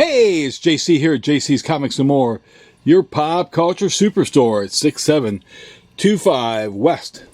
Hey, it's JC here at JC's Comics and More, your pop culture superstore at 6725 West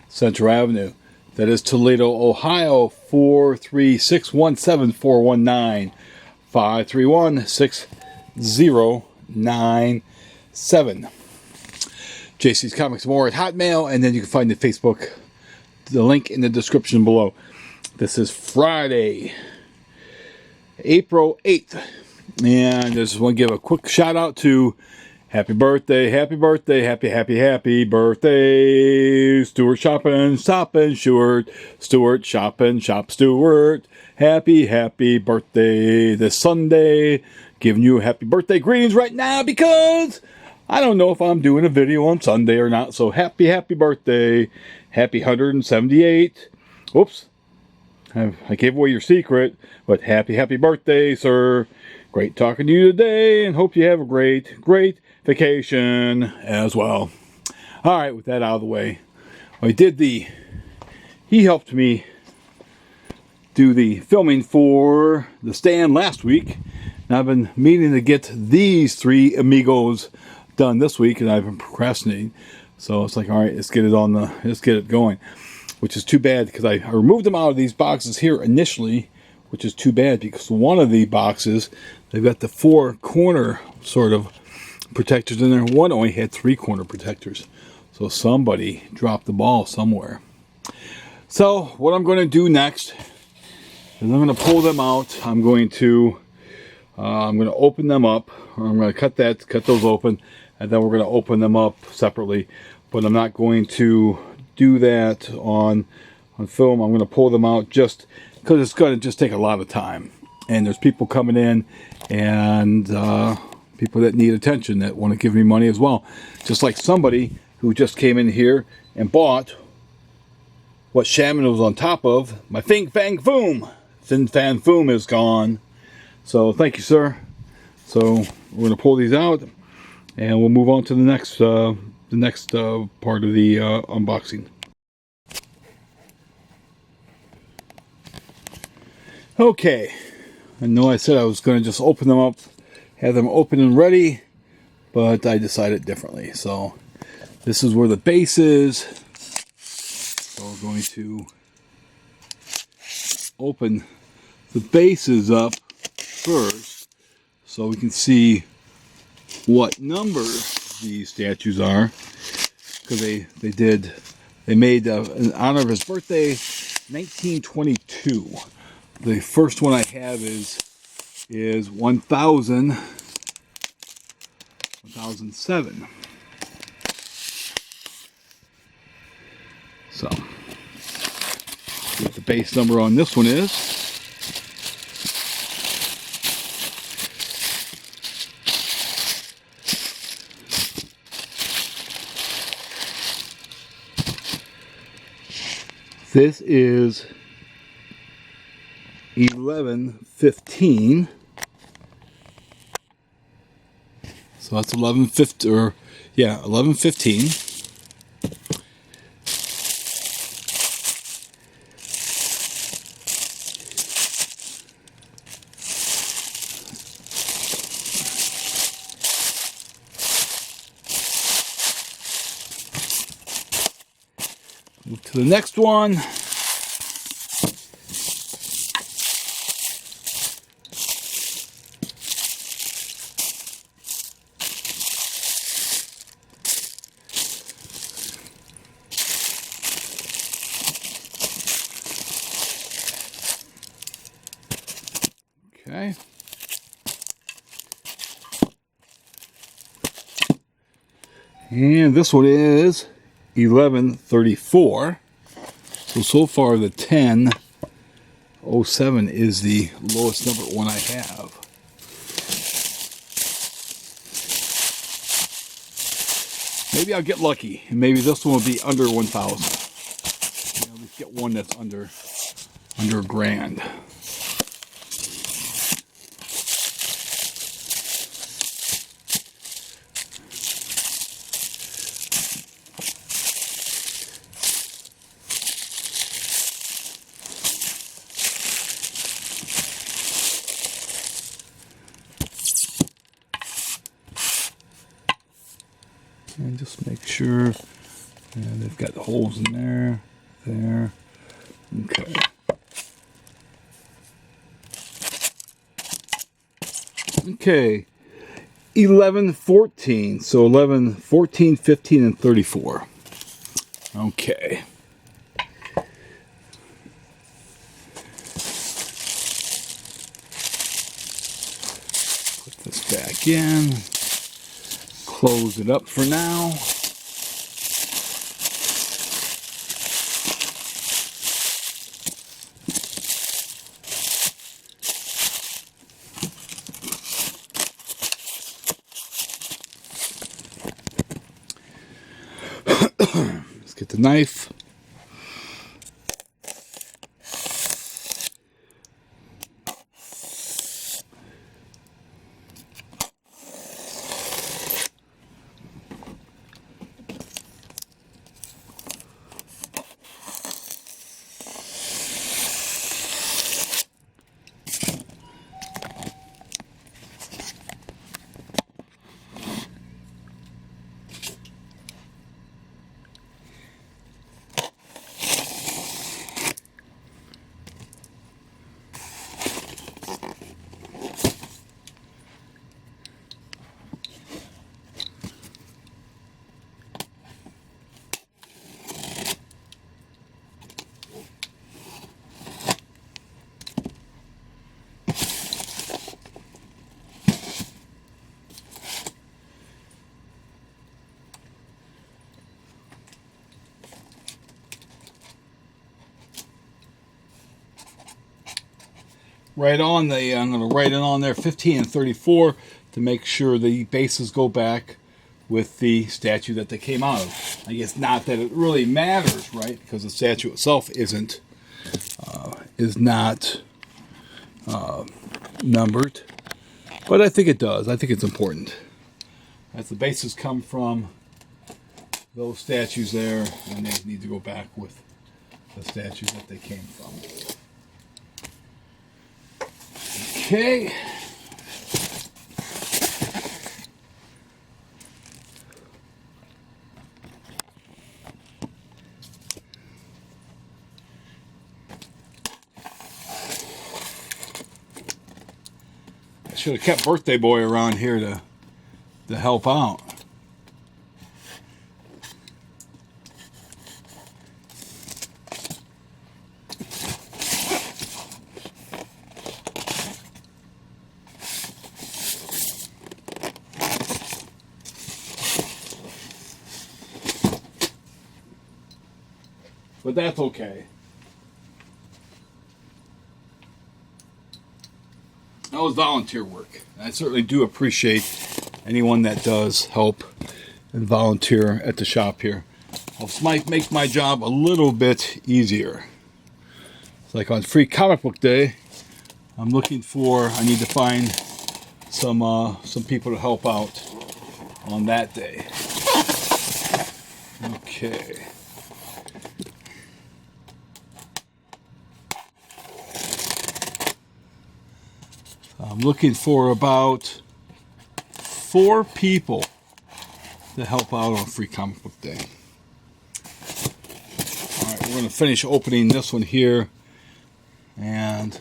Central Avenue. That is Toledo, Ohio, 436-17419-531-6097. JC's Comics and More at Hotmail, and then you can find the Facebook, the link in the description below. This is Friday, April 8th, and I just want to give a quick shout out to happy birthday, happy birthday, Stuart Shopping, Stuart Shopping, Shop Stuart, happy birthday this Sunday, giving you happy birthday greetings right now because I don't know if I'm doing a video on Sunday or not, so happy birthday, happy 178, whoops, I gave away your secret, but happy birthday, sir. Great talking to you today, and hope you have a great vacation as well. All right, with that out of the way, he helped me do the filming for The Stand last week, and I've been meaning to get these three amigos done this week, and I've been procrastinating. So it's like, all right, let's get it going. Which is too bad because I removed them out of these boxes here initially, which is too bad because one of the boxes, they've got the 4 corner sort of protectors in there. One only had 3 corner protectors. So somebody dropped the ball somewhere. So what I'm going to do next is I'm going to pull them out. I'm going to open them up, or I'm going to cut those open, and then we're going to open them up separately. But I'm not going to do that on film. I'm going to pull them out just because it's going to just take a lot of time, and there's people coming in, and people that need attention that want to give me money as well, just like somebody who just came in here and bought what Shaman was on top of. My Fin Fan Foom is gone, so thank you, sir. So we're going to pull these out, and we'll move on to the next part of the unboxing. Okay, I know I said I was going to just open them up, have them open and ready, but I decided differently. So this is where the base is. So we're going to open the bases up first so we can see what number these statues are, because they made in honor of his birthday, 1922. The first one I have is 1007. So what the base number on this one is. This is 1115. So that's 1115. Move to the next one. Okay. And this one is 1134. So far the 1007 is the lowest number one I have. Maybe I'll get lucky, and maybe this one will be under 1,000. At least get one that's under $1,000. And just make sure they've got the holes in there, there. Okay. Okay. 11, 14. So 11, 14, 15, and 34. Okay. Put this back in. Close it up for now. Let's get the knife. Right on the, I'm going to write it on there, 15 and 34, to make sure the bases go back with the statue that they came out of. I guess not that it really matters, right? Because the statue itself is not numbered, but I think it does. I think it's important. As the bases come from those statues there, and they need to go back with the statues that they came from. Okay. I should have kept Birthday Boy around here to help out. But that's okay. That was volunteer work. I certainly do appreciate anyone that does help and volunteer at the shop here. Helps make my job a little bit easier. It's like on Free Comic Book Day, I need to find some people to help out on that day. Okay. I'm looking for about 4 people to help out on Free Comic Book Day. Alright, we're going to finish opening this one here and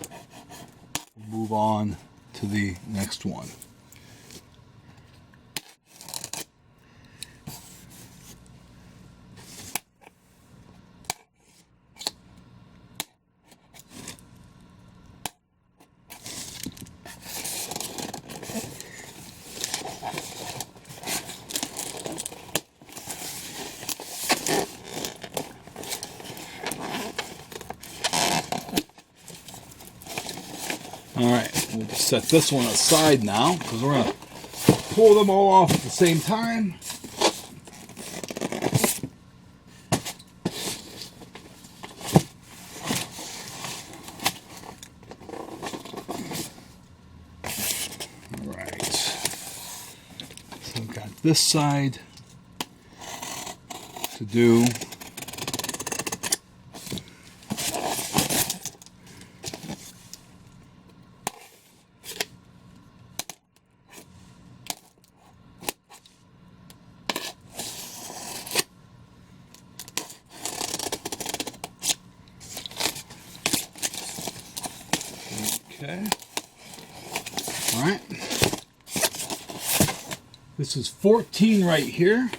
move on to the next one. Alright, we'll just set this one aside now because we're going to pull them all off at the same time. Alright, so I've got this side to do. Okay. All right. This is 14 right here.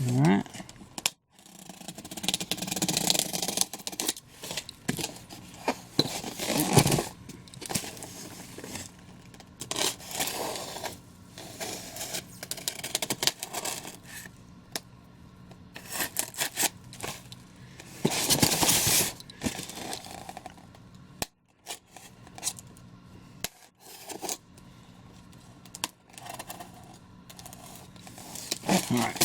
All right. All right.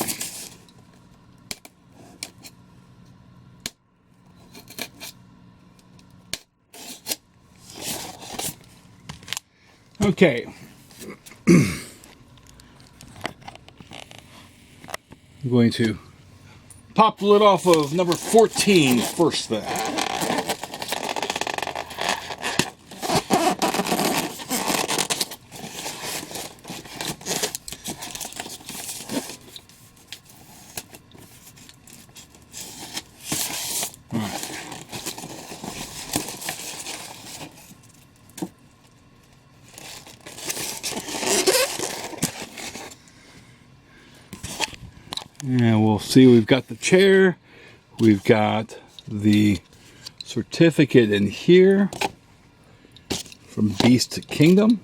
Okay. I'm going to pop the lid off of number 14 first then. All right. And we'll see, we've got the chair, we've got the certificate in here from Beast to Kingdom.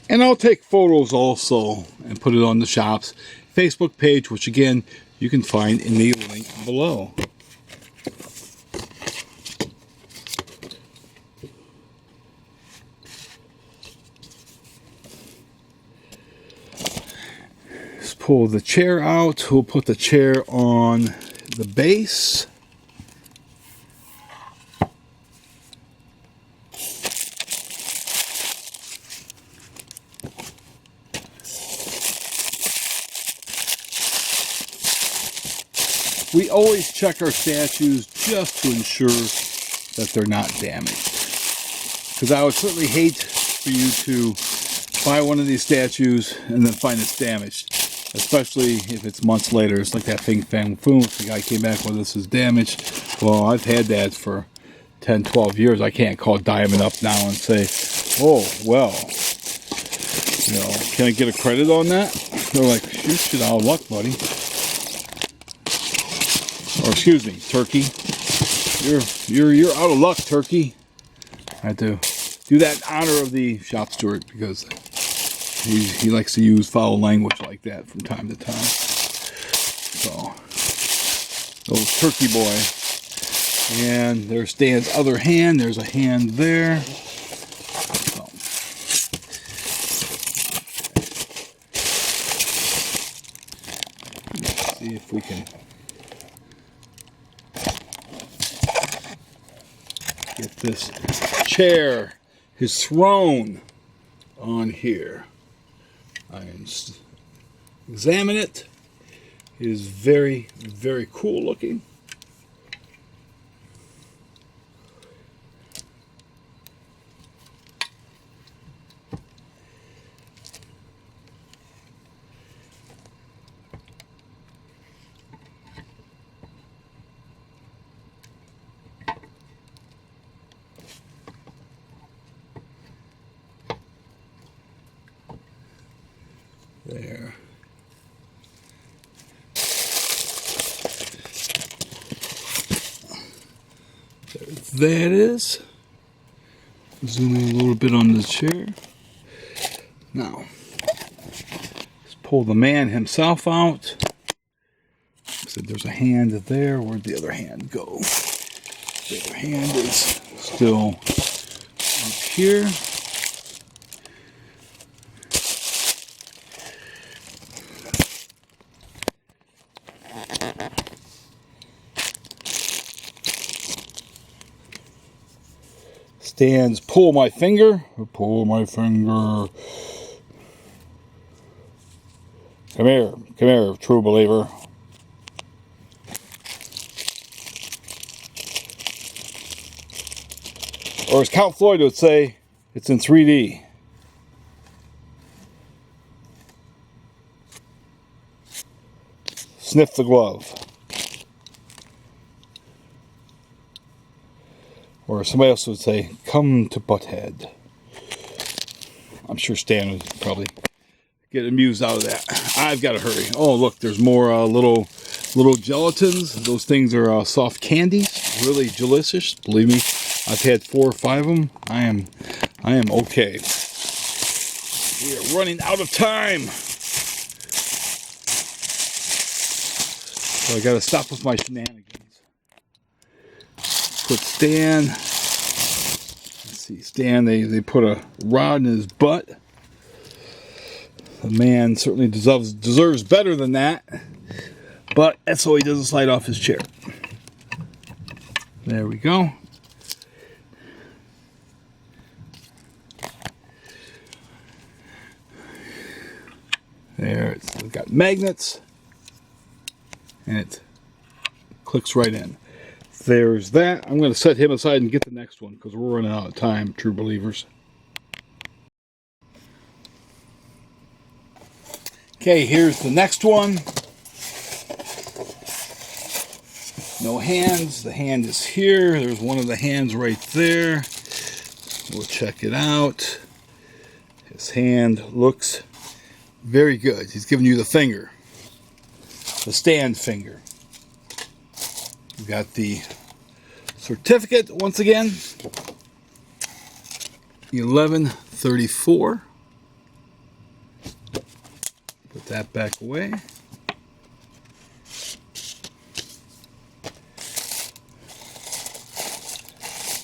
And I'll take photos also and put it on the shop's Facebook page, which again, you can find in the link below. Let's pull the chair out. We'll put the chair on the base. We always check our statues just to ensure that they're not damaged. Because I would certainly hate for you to buy one of these statues and then find it's damaged. Especially if it's months later. It's like that Fing Fang Foom. The guy came back with this is damaged. Well, I've had that for 10, 12 years. I can't call Diamond up now and say, oh, well, you know, can I get a credit on that? They're like, you're shit out of luck, buddy. Or excuse me, Turkey. You're out of luck, Turkey. I had to do that in honor of the shop steward because he likes to use foul language like that from time to time. So, old Turkey boy. And there's Stan's other hand. There's a hand there. So. Let's see if we can get this chair, his throne, on here. I examine it. It is very, very cool looking. There. There it is. Zoom in a little bit on the chair. Now, let's pull the man himself out. So there's a hand there. Where'd the other hand go? The other hand is still up here. Stan's pull my finger. Pull my finger. Come here, true believer. Or as Count Floyd would say, it's in 3D. Sniff the glove. Or somebody else would say, come to Butthead. I'm sure Stan would probably get amused out of that. I've got to hurry. Oh, look, there's more little gelatins. Those things are soft candies. Really delicious. Believe me, I've had 4 or 5 of them. I am okay. We are running out of time. So I got to stop with my shenanigans. Put Stan. Let's see, Stan. They put a rod in his butt. The man certainly deserves better than that. But that's so he doesn't slide off his chair. There we go. There, it's got magnets. And it clicks right in. There's that. I'm going to set him aside and get the next one because we're running out of time, true believers. Okay, here's the next one. No hands. The hand is here. There's one of the hands right there. We'll check it out. His hand looks very good. He's giving you the finger. The stand finger. We've got the certificate once again. 1134. Put that back away.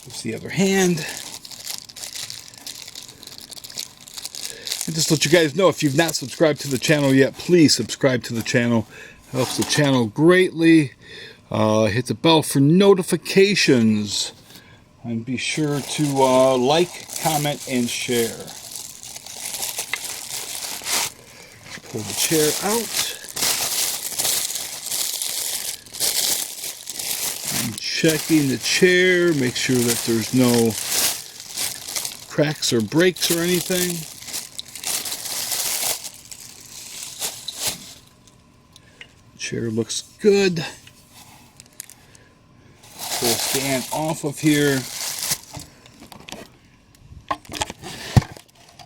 There's the other hand. And just let you guys know, if you've not subscribed to the channel yet, please subscribe to the channel. Helps the channel greatly. Hit the bell for notifications. And be sure to like, comment, and share. Pull the chair out. I'm checking the chair. Make sure that there's no cracks or breaks or anything. Chair looks good. Pull Stan off of here.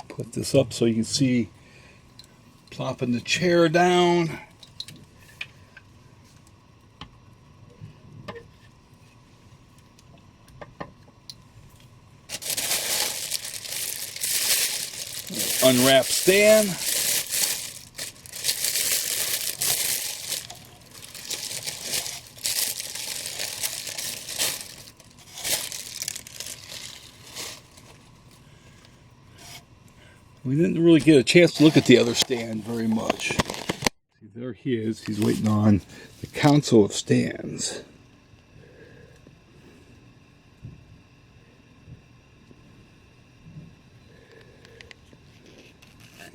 Put this up so you can see, plopping the chair down. Unwrap Stan. We didn't really get a chance to look at the other stand very much. See, there he is. He's waiting on the Council of Stands.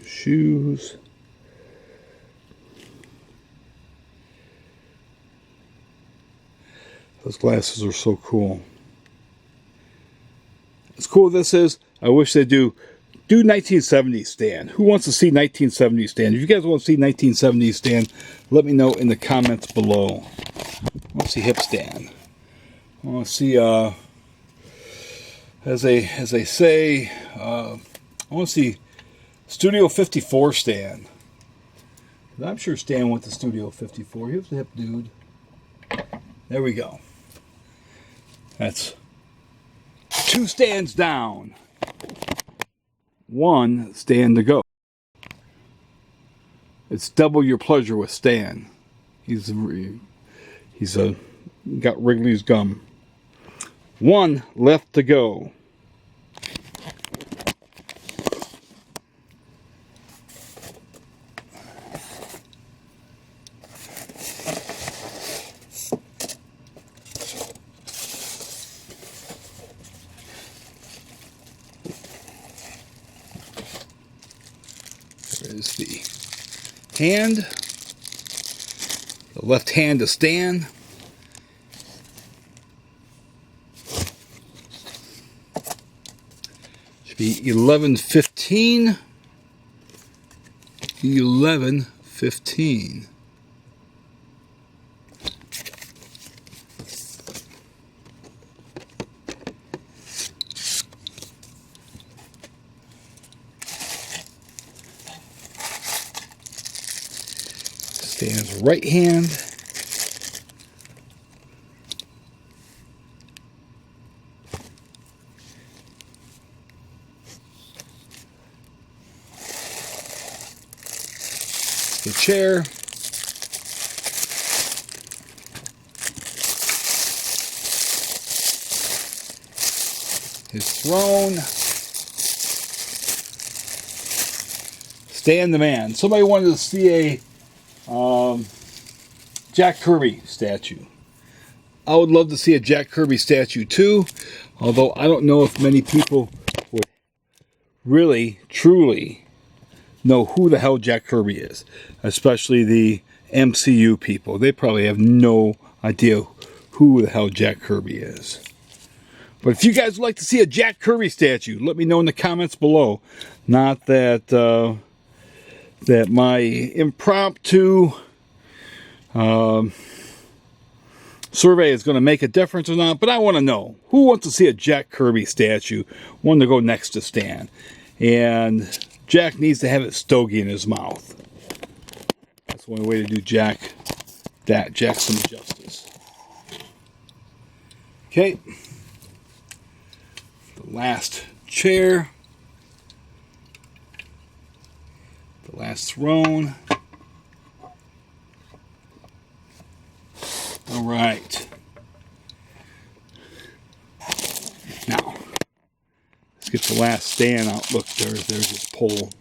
Shoes. Those glasses are so cool. As cool as this is, I wish they'd do 1970s Stan. Who wants to see 1970s Stan? If you guys want to see 1970s Stan, let me know in the comments below. I want to see hip Stan. I want to see, as they say, I want to see Studio 54 Stan. I'm sure Stan went to Studio 54. He was a hip dude. There we go. That's 2 stands down. 1 stand to go. It's double your pleasure with Stan. He's got Wrigley's gum. 1 left to go. There's the hand, the left hand to Stan. the 1115. 1115. Stan's right hand. The chair. His throne. Stan the Man. Somebody wanted to see a Jack Kirby statue. I would love to see a Jack Kirby statue too, although I don't know if many people would really, truly know who the hell Jack Kirby is, especially the MCU people. They probably have no idea who the hell Jack Kirby is. But if you guys would like to see a Jack Kirby statue, let me know in the comments below. Not that that my impromptu survey is going to make a difference or not, but I want to know who wants to see a Jack Kirby statue, one to go next to Stan. And Jack needs to have his stogie in his mouth. That's the only way to do Jack some justice. Okay. The last chair. The last throne. All right. Now, let's get the last Stan out. Look, there's his pole.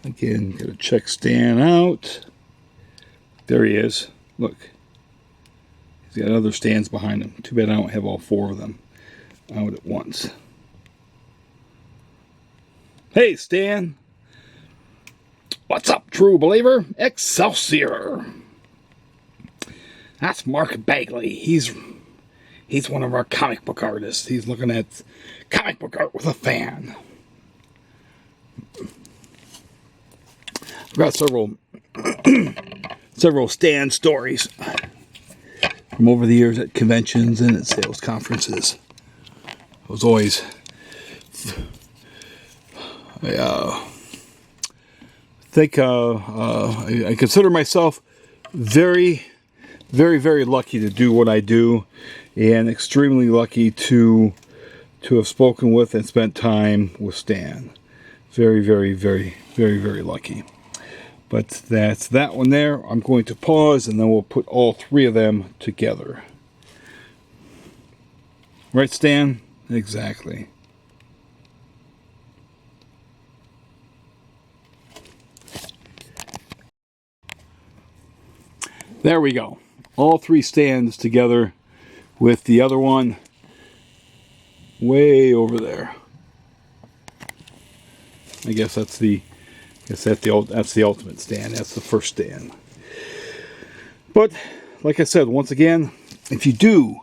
Again, got to check Stan out. There he is. Look. He's got other stands behind him. Too bad I don't have all four of them out at once. Hey, Stan. What's up, true believer? Excelsior. That's Mark Bagley. He's one of our comic book artists. He's looking at comic book art with a fan. I've got several Stan stories from over the years at conventions and at sales conferences. I was always I consider myself very, very, very lucky to do what I do, and extremely lucky to have spoken with and spent time with Stan. Very, very, very, very, very lucky. But that's that one there. I'm going to pause and then we'll put all three of them together. Right, Stan? Exactly. There we go. All three Stans together with the other one way over there. I guess that's the ultimate Stan. That's the first Stan. But like I said, once again, if you do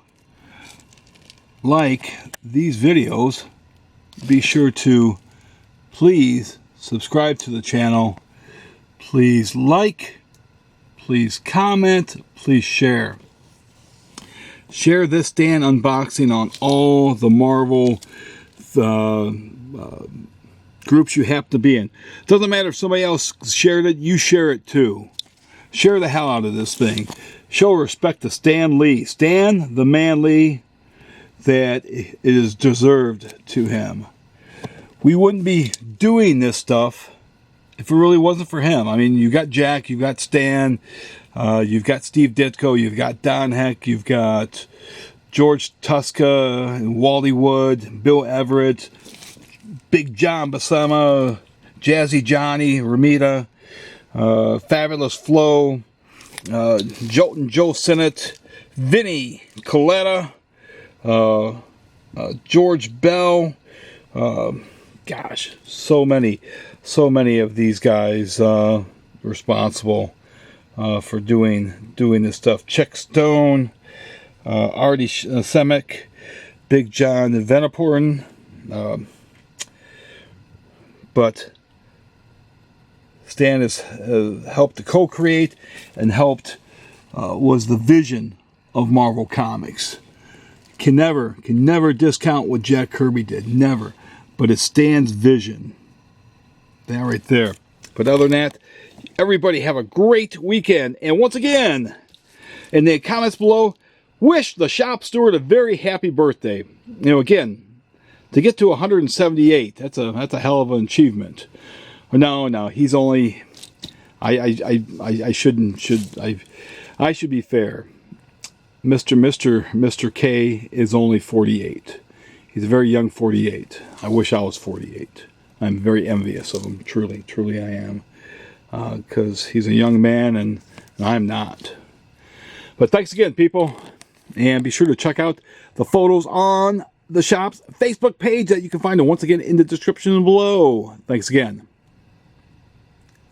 like these videos, be sure to please subscribe to the channel. Please like, please comment, please share. Share this Stan unboxing on all the Marvel groups you happen to be in. Doesn't matter if somebody else shared it, you share it too. Share the hell out of this thing. Show respect to Stan Lee. Stan the Man Lee that it is deserved to him. We wouldn't be doing this stuff if it really wasn't for him. I mean, you've got Jack, you've got Stan, you've got Steve Ditko, you've got Don Heck, you've got George Tuska, Wally Wood, Bill Everett, Big John Buscema, Jazzy Johnny, Ramita, Fabulous Flo, Jolton Joe Sinnott, Vinny Coletta, George Bell, gosh, so many of these guys responsible for doing this stuff. Chick Stone, Artie Semick, Big John Venaporn, but Stan has helped to co-create and helped was the vision of Marvel Comics. Can never discount what Jack Kirby did, never. But it's Stan's vision. That right there. But other than that, everybody have a great weekend. And once again, in the comments below, wish the shop steward a very happy birthday. You know, again, to get to 178, that's a hell of an achievement. No, he's only. I should be fair. Mr. K is only 48. He's a very young 48. I wish I was 48. I'm very envious of him. Truly I am. Because he's a young man and I'm not. But thanks again, people. And be sure to check out the photos on the shop's Facebook page that you can find, once again, in the description below. Thanks again.